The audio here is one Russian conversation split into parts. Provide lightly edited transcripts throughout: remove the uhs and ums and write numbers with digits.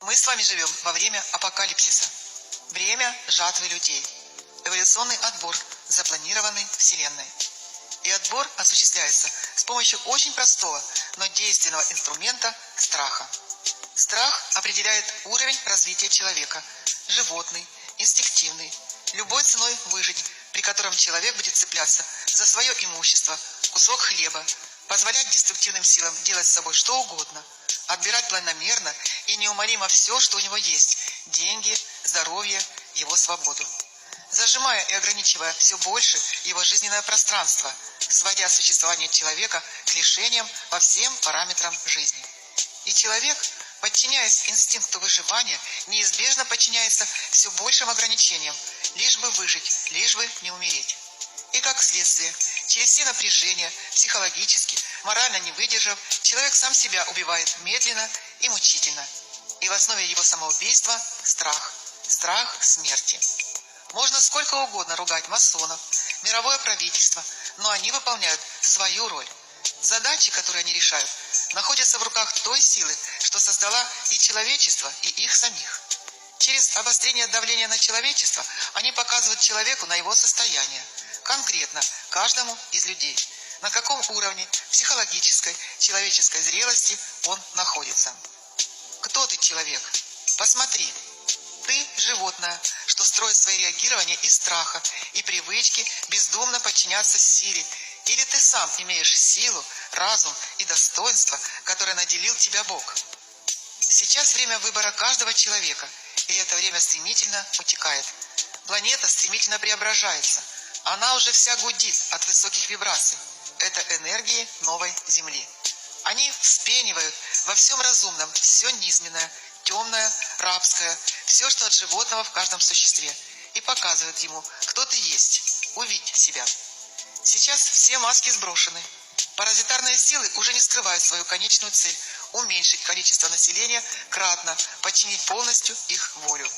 Мы с вами живем во время апокалипсиса, время жатвы людей, эволюционный отбор, запланированный Вселенной. И отбор осуществляется с помощью очень простого, но действенного инструмента страха. Страх определяет уровень развития человека, животный, инстинктивный, любой ценой выжить, при котором человек будет цепляться за свое имущество, кусок хлеба, позволять деструктивным силам делать с собой что угодно, отбирать планомерно и неумолимо все, что у него есть – деньги, здоровье, его свободу. Зажимая и ограничивая все больше его жизненное пространство, сводя существование человека к лишениям по всем параметрам жизни. И человек, подчиняясь инстинкту выживания, неизбежно подчиняется все большим ограничениям, лишь бы выжить, лишь бы не умереть. И как следствие, через все напряжения, психологически, морально не выдержав, человек сам себя убивает медленно и мучительно. И в основе его самоубийства – страх. Страх смерти. Можно сколько угодно ругать масонов, мировое правительство, но они выполняют свою роль. Задачи, которые они решают, находятся в руках той силы, что создала и человечество, и их самих. Через обострение давления на человечество они показывают человеку на его состояние, конкретно каждому из людей, на каком уровне психологической, человеческой зрелости он находится. Кто ты, человек? Посмотри. Ты – животное, что строит свои реагирования из страха и привычки бездумно подчиняться силе. Или ты сам имеешь силу, разум и достоинство, которое наделил тебя Бог? Сейчас время выбора каждого человека, и это время стремительно утекает. Планета стремительно преображается. Она уже вся гудит от высоких вибраций. Это энергии новой Земли. Они вспенивают во всем разумном все низменное, темное, рабское, все, что от животного в каждом существе, и показывают ему, кто ты есть, увидь себя. Сейчас все маски сброшены. Паразитарные силы уже не скрывают свою конечную цель – уменьшить количество населения кратно, подчинить полностью их волю.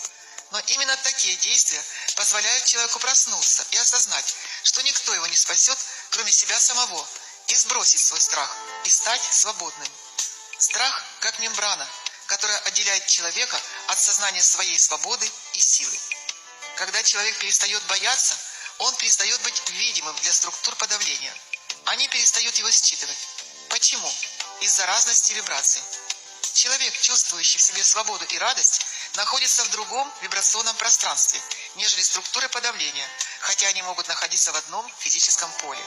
Но именно такие действия позволяют человеку проснуться и осознать, что никто его не спасет, кроме себя самого, и сбросить свой страх, и стать свободным. Страх как мембрана, которая отделяет человека от сознания своей свободы и силы. Когда человек перестает бояться, он перестает быть видимым для структур подавления. Они перестают его считывать. Почему? Из-за разности вибраций. Человек, чувствующий в себе свободу и радость, находится в другом вибрационном пространстве, нежели структуры подавления, хотя они могут находиться в одном физическом поле.